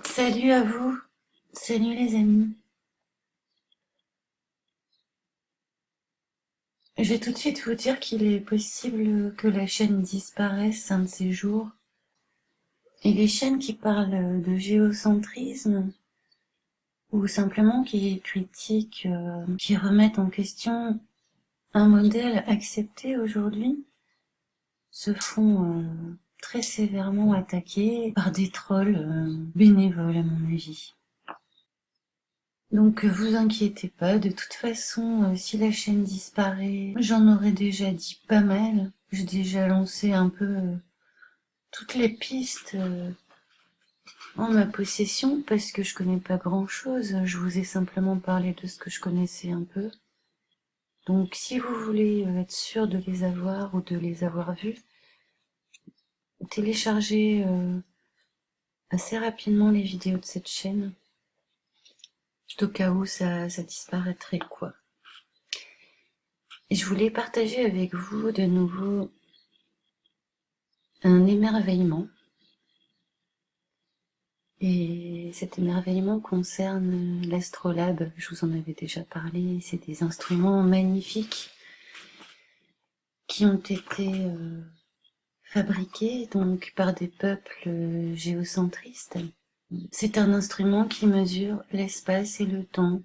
Salut à vous, salut les amis. Je vais tout de suite vous dire qu'il est possible que la chaîne disparaisse un de ces jours. Et les chaînes qui parlent de géocentrisme, ou simplement qui critiquent, qui remettent en question un modèle accepté aujourd'hui, se font très sévèrement attaquer par des trolls bénévoles à mon avis. Donc vous inquiétez pas, de toute façon, si la chaîne disparaît, j'en aurais déjà dit pas mal. J'ai déjà lancé un peu toutes les pistes en ma possession parce que je connais pas grand-chose. Je vous ai simplement parlé de ce que je connaissais un peu. Donc si vous voulez être sûr de les avoir ou de les avoir vus, téléchargez assez rapidement les vidéos de cette chaîne, au cas où ça disparaîtrait quoi. Et je voulais partager avec vous de nouveau un émerveillement. Et cet émerveillement concerne l'astrolabe. Je vous en avais déjà parlé. C'est des instruments magnifiques qui ont été fabriqués donc par des peuples géocentristes. C'est un instrument qui mesure l'espace et le temps,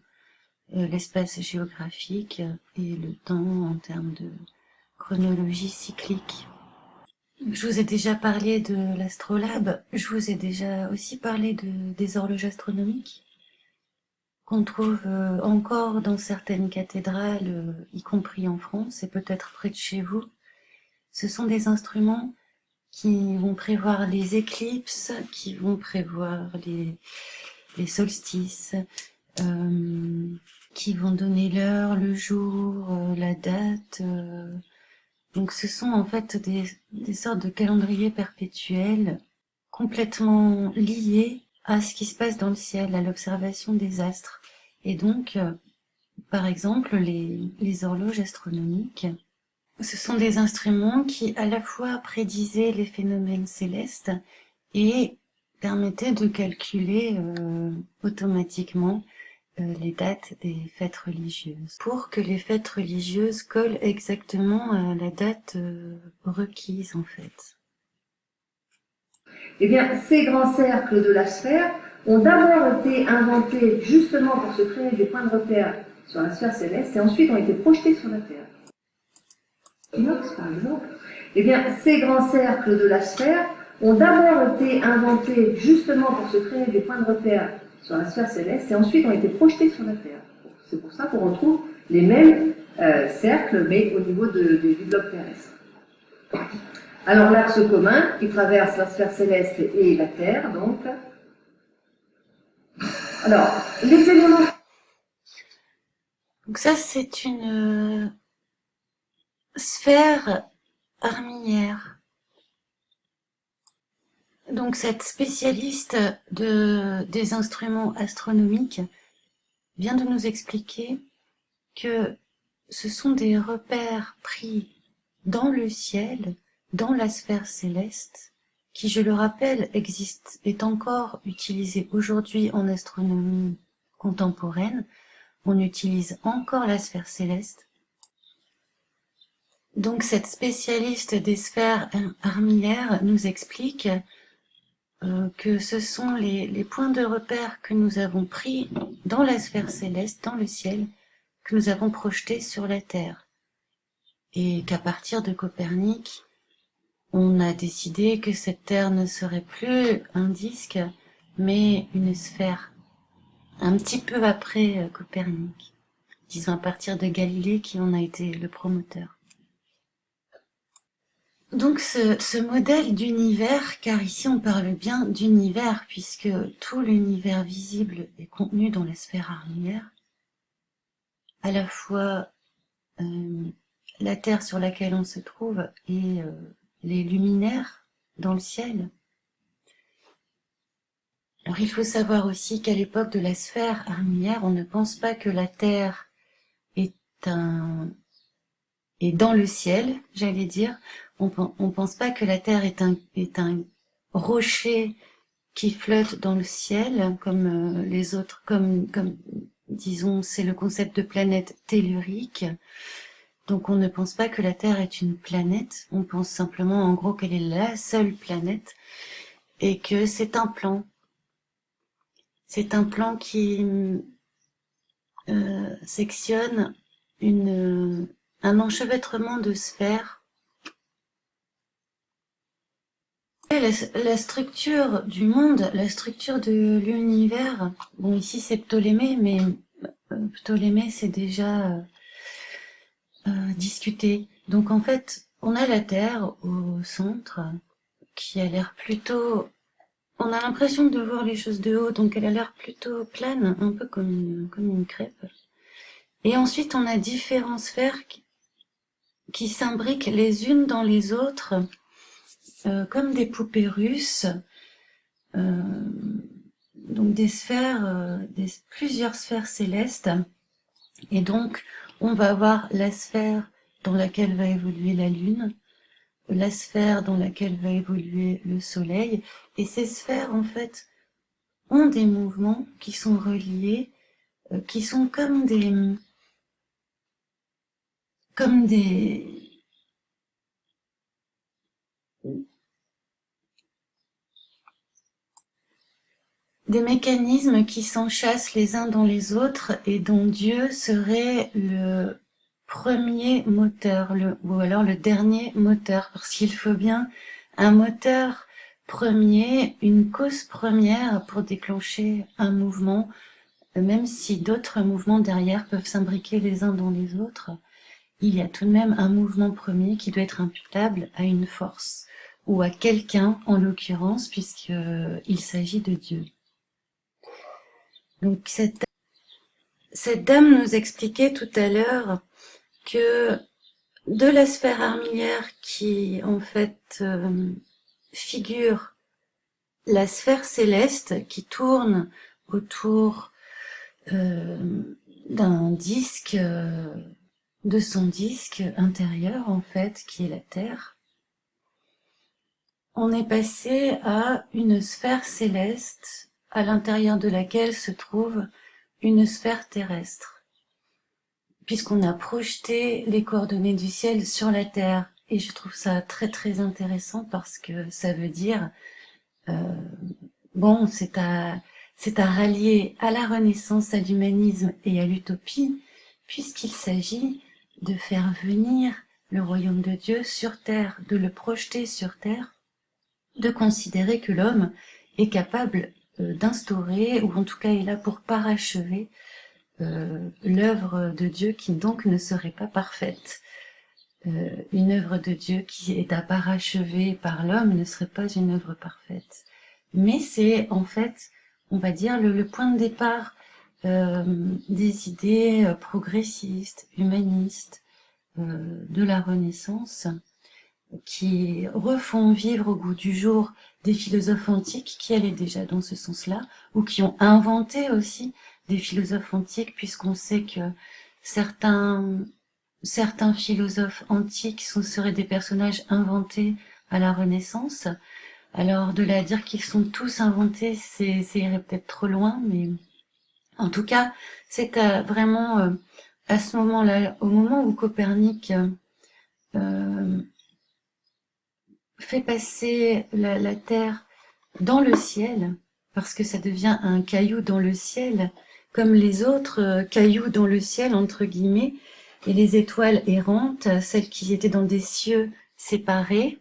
l'espace géographique et le temps en termes de chronologie cyclique. Je vous ai déjà parlé de l'astrolabe, je vous ai déjà aussi parlé des horloges astronomiques qu'on trouve encore dans certaines cathédrales, y compris en France et peut-être près de chez vous. Ce sont des instruments qui vont prévoir les éclipses, qui vont prévoir les solstices, qui vont donner l'heure, le jour, la date. Donc ce sont en fait des sortes de calendriers perpétuels complètement liés à ce qui se passe dans le ciel, à l'observation des astres. Et donc, par exemple, les horloges astronomiques, ce sont des instruments qui à la fois prédisaient les phénomènes célestes et permettaient de calculer automatiquement les dates des fêtes religieuses, pour que les fêtes religieuses collent exactement à la date requise en fait. Eh bien, ces grands cercles de la sphère ont d'abord été inventés justement pour se créer des points de repère sur la sphère céleste et ensuite ont été projetés sur la Terre. Inox, par exemple. Eh bien, ces grands cercles de la sphère ont d'abord été inventés justement pour se créer des points de repère sur la sphère céleste et ensuite ont été projetés sur la Terre. C'est pour ça qu'on retrouve les mêmes cercles, mais au niveau du globe terrestre. Alors l'axe commun qui traverse la sphère céleste et la Terre, donc. Alors, les éléments. Donc ça, c'est une sphère armillaire. Donc cette spécialiste des instruments astronomiques vient de nous expliquer que ce sont des repères pris dans le ciel, dans la sphère céleste, qui, je le rappelle, est encore utilisée aujourd'hui en astronomie contemporaine. On utilise encore la sphère céleste. Donc cette spécialiste des sphères armillaires nous explique que ce sont les points de repère que nous avons pris dans la sphère céleste, dans le ciel, que nous avons projetés sur la Terre. Et qu'à partir de Copernic, on a décidé que cette Terre ne serait plus un disque, mais une sphère. Un petit peu après Copernic. Disons à partir de Galilée qui en a été le promoteur. Donc ce modèle d'univers, car ici on parle bien d'univers, puisque tout l'univers visible est contenu dans la sphère armillaire, à la fois la Terre sur laquelle on se trouve et les luminaires dans le ciel. Alors il faut savoir aussi qu'à l'époque de la sphère armillaire, on ne pense pas que la Terre est dans le ciel, j'allais dire. On pense pas que la Terre est un rocher qui flottent dans le ciel, comme les autres, comme disons, c'est le concept de planète tellurique. Donc on ne pense pas que la Terre est une planète, on pense simplement en gros qu'elle est la seule planète et que c'est un plan. C'est un plan qui sectionne un enchevêtrement de sphères. Et la structure du monde, la structure de l'univers, bon ici c'est Ptolémée, mais Ptolémée c'est déjà discuté. Donc en fait, on a la Terre au centre, qui a l'air plutôt... On a l'impression de voir les choses de haut, donc elle a l'air plutôt plane, un peu comme une crêpe. Et ensuite, on a différentes sphères qui s'imbriquent les unes dans les autres, comme des poupées russes. Donc des sphères, plusieurs sphères célestes. Et donc, on va avoir la sphère dans laquelle va évoluer la Lune, la sphère dans laquelle va évoluer le Soleil. Et ces sphères, en fait, ont des mouvements qui sont reliés, qui sont comme des mécanismes qui s'enchâssent les uns dans les autres et dont Dieu serait le premier moteur, ou alors le dernier moteur, parce qu'il faut bien un moteur premier, une cause première pour déclencher un mouvement, même si d'autres mouvements derrière peuvent s'imbriquer les uns dans les autres. Il y a tout de même un mouvement premier qui doit être imputable à une force, ou à quelqu'un en l'occurrence, puisqu'il s'agit de Dieu. Donc cette dame nous expliquait tout à l'heure que de la sphère armillaire qui en fait figure la sphère céleste qui tourne autour d'un disque, de son disque intérieur en fait, qui est la Terre, on est passé à une sphère céleste à l'intérieur de laquelle se trouve une sphère terrestre, puisqu'on a projeté les coordonnées du ciel sur la Terre. Et je trouve ça très très intéressant parce que ça veut dire, bon, c'est à rallier à la Renaissance, à l'humanisme et à l'utopie, puisqu'il s'agit de faire venir le royaume de Dieu sur Terre, de le projeter sur Terre, de considérer que l'homme est capable d'instaurer, ou en tout cas est là pour parachever, l'œuvre de Dieu qui donc ne serait pas parfaite. Une œuvre de Dieu qui est à parachever par l'homme ne serait pas une œuvre parfaite. Mais c'est en fait, on va dire, le point de départ des idées progressistes, humanistes, de la Renaissance, qui refont vivre au goût du jour des philosophes antiques qui allaient déjà dans ce sens-là, ou qui ont inventé aussi des philosophes antiques, puisqu'on sait que certains philosophes antiques seraient des personnages inventés à la Renaissance. Alors de là à dire qu'ils sont tous inventés, c'est irait peut-être trop loin, mais en tout cas, c'est vraiment à ce moment-là, au moment où Copernic fait passer la Terre dans le ciel, parce que ça devient un caillou dans le ciel, comme les autres cailloux dans le ciel, entre guillemets, et les étoiles errantes, celles qui étaient dans des cieux séparés,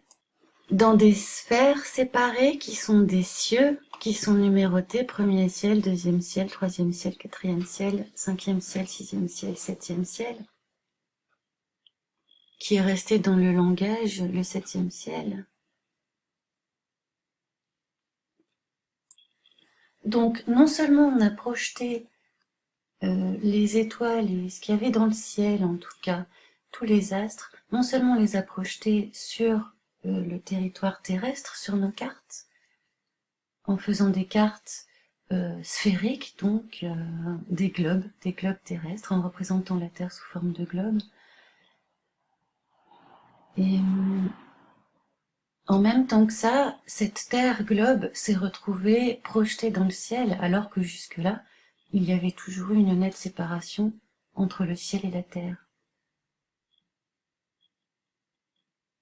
dans des sphères séparées qui sont des cieux, qui sont numérotés, premier ciel, deuxième ciel, troisième ciel, quatrième ciel, cinquième ciel, sixième ciel, septième ciel, qui est resté dans le langage le septième ciel. Donc, non seulement on a projeté les étoiles et ce qu'il y avait dans le ciel, en tout cas, tous les astres, non seulement on les a projetés sur le territoire terrestre, sur nos cartes, en faisant des cartes sphériques, donc des globes terrestres, en représentant la Terre sous forme de globe. Et en même temps que ça, cette Terre globe s'est retrouvée projetée dans le ciel, alors que jusque-là, il y avait toujours eu une nette séparation entre le ciel et la Terre.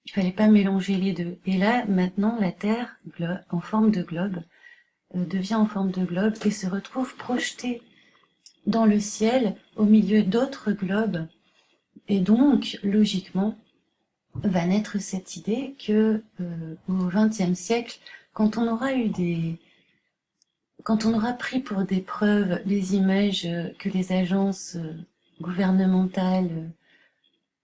Il fallait pas mélanger les deux. Et là, maintenant, la Terre, en forme de globe, devient en forme de globe et se retrouve projetée dans le ciel au milieu d'autres globes. Et donc, logiquement, va naître cette idée que au XXe siècle, quand on aura pris pour des preuves les images que les agences gouvernementales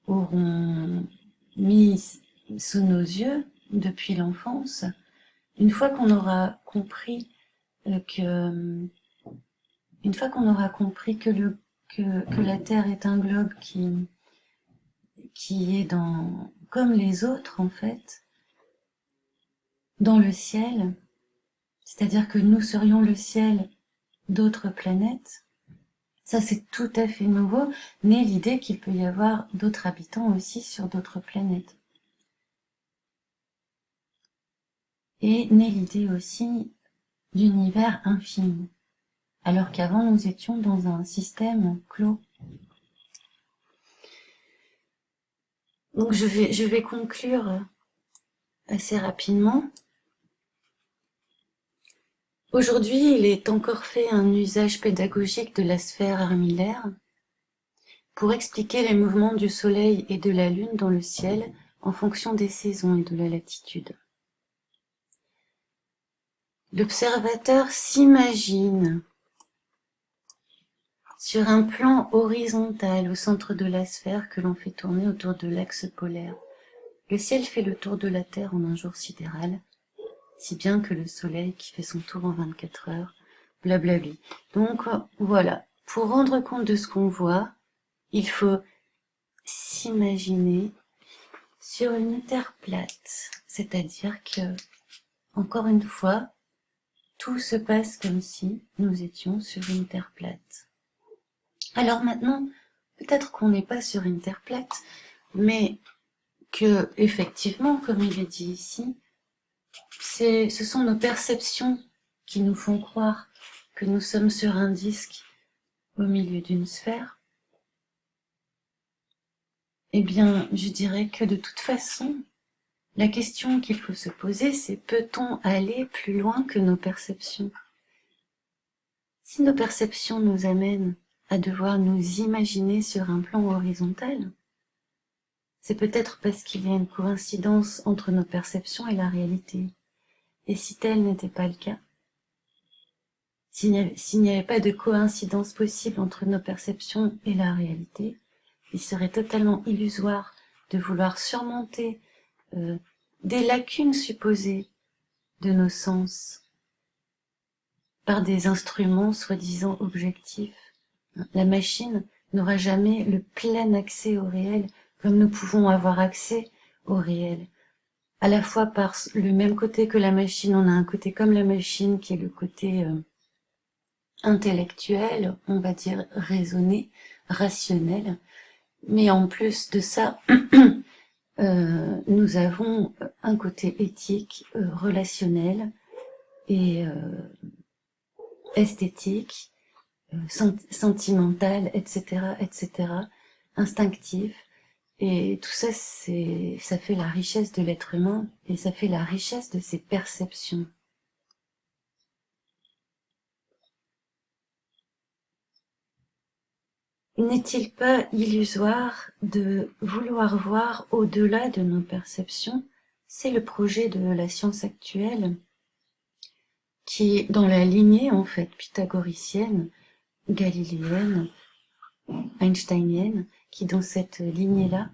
auront mis sous nos yeux depuis l'enfance, une fois qu'on aura compris que que la Terre est un globe qui est comme les autres en fait, dans le ciel, c'est-à-dire que nous serions le ciel d'autres planètes, ça c'est tout à fait nouveau, naît l'idée qu'il peut y avoir d'autres habitants aussi sur d'autres planètes. Et naît l'idée aussi d'univers infini, alors qu'avant nous étions dans un système clos. Donc je vais conclure assez rapidement. Aujourd'hui, il est encore fait un usage pédagogique de la sphère armillaire pour expliquer les mouvements du Soleil et de la Lune dans le ciel en fonction des saisons et de la latitude. L'observateur s'imagine sur un plan horizontal au centre de la sphère que l'on fait tourner autour de l'axe polaire. Le ciel fait le tour de la Terre en un jour sidéral, si bien que le Soleil qui fait son tour en 24 heures, blablabli. Donc voilà, pour rendre compte de ce qu'on voit, il faut s'imaginer sur une terre plate, c'est-à-dire que, encore une fois, tout se passe comme si nous étions sur une terre plate. Alors maintenant, peut-être qu'on n'est pas sur une terre plate, mais que, effectivement, comme il est dit ici, ce sont nos perceptions qui nous font croire que nous sommes sur un disque au milieu d'une sphère. Eh bien, je dirais que de toute façon, la question qu'il faut se poser, c'est peut-on aller plus loin que nos perceptions? Si nos perceptions nous amènent à devoir nous imaginer sur un plan horizontal, c'est peut-être parce qu'il y a une coïncidence entre nos perceptions et la réalité. Et si tel n'était pas le cas, s'il n'y avait pas de coïncidence possible entre nos perceptions et la réalité, il serait totalement illusoire de vouloir surmonter des lacunes supposées de nos sens par des instruments soi-disant objectifs. La machine n'aura jamais le plein accès au réel comme nous pouvons avoir accès au réel. À la fois par le même côté que la machine, on a un côté comme la machine qui est le côté intellectuel, on va dire raisonné, rationnel, mais en plus de ça, nous avons un côté éthique, relationnel et esthétique, sentimental, etc., etc., instinctif. Et tout ça, ça fait la richesse de l'être humain et ça fait la richesse de ses perceptions. N'est-il pas illusoire de vouloir voir au-delà de nos perceptions? C'est le projet de la science actuelle qui est dans la lignée, en fait, pythagoricienne, galiléenne, einsteinienne, qui dans cette lignée-là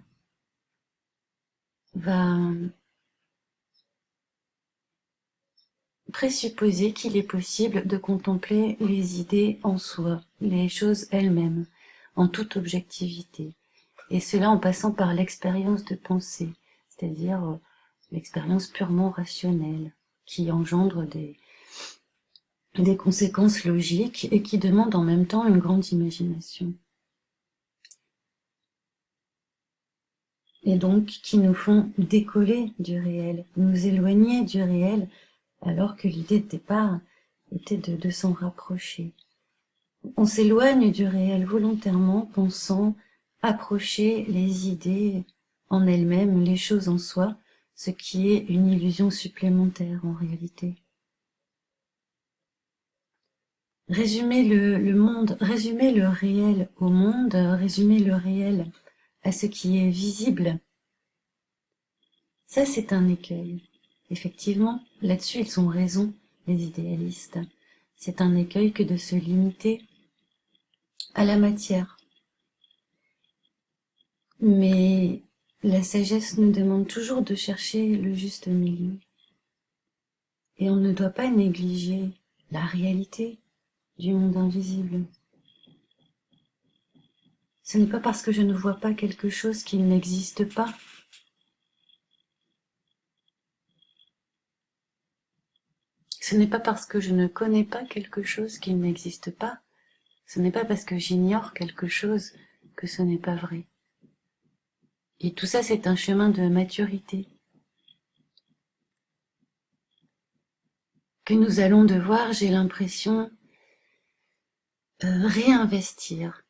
va présupposer qu'il est possible de contempler les idées en soi, les choses elles-mêmes, en toute objectivité, et cela en passant par l'expérience de pensée, c'est-à-dire l'expérience purement rationnelle, qui engendre des conséquences logiques et qui demande en même temps une grande imagination. et donc qui nous font décoller du réel, nous éloigner du réel, alors que l'idée de départ était de s'en rapprocher. On s'éloigne du réel volontairement, pensant approcher les idées en elles-mêmes, les choses en soi, ce qui est une illusion supplémentaire en réalité. Résumer le monde, résumer le réel au monde, résumer le réel à ce qui est visible, ça c'est un écueil. Effectivement, là-dessus ils ont raison, les idéalistes. C'est un écueil que de se limiter à la matière. Mais la sagesse nous demande toujours de chercher le juste milieu. Et on ne doit pas négliger la réalité du monde invisible. Ce n'est pas parce que je ne vois pas quelque chose qu'il n'existe pas. Ce n'est pas parce que je ne connais pas quelque chose qu'il n'existe pas. Ce n'est pas parce que j'ignore quelque chose que ce n'est pas vrai. Et tout ça, c'est un chemin de maturité que nous allons devoir, j'ai l'impression, réinvestir.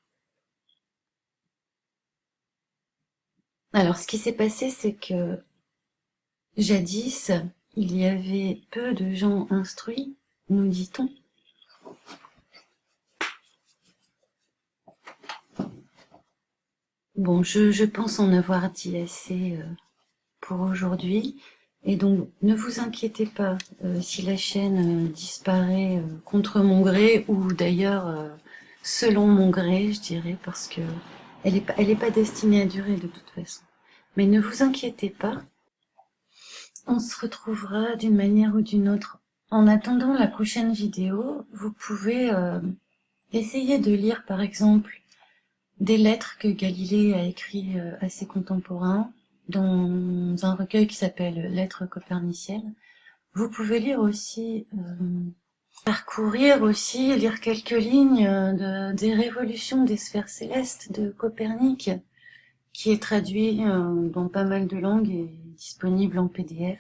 Alors, ce qui s'est passé, c'est que jadis, il y avait peu de gens instruits, nous dit-on. Bon, je pense en avoir dit assez pour aujourd'hui. Et donc, ne vous inquiétez pas si la chaîne disparaît contre mon gré, ou d'ailleurs selon mon gré, je dirais, parce que elle est pas destinée à durer de toute façon. Mais ne vous inquiétez pas, on se retrouvera d'une manière ou d'une autre. En attendant la prochaine vidéo, vous pouvez essayer de lire par exemple des lettres que Galilée a écrites à ses contemporains dans un recueil qui s'appelle Lettres coperniciennes. Vous pouvez lire aussi, lire quelques lignes des révolutions des sphères célestes de Copernic, qui est traduit dans pas mal de langues et disponible en PDF.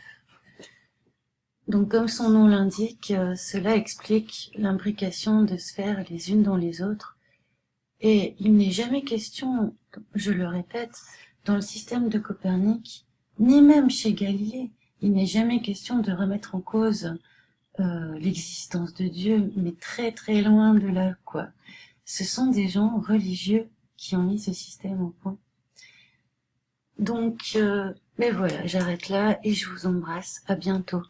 Donc comme son nom l'indique, cela explique l'imbrication de sphères les unes dans les autres. Et il n'est jamais question, je le répète, dans le système de Copernic, ni même chez Galilée, il n'est jamais question de remettre en cause l'existence de Dieu, mais très très loin de là, quoi. Ce sont des gens religieux qui ont mis ce système au point. Donc, mais voilà, j'arrête là et je vous embrasse. À bientôt.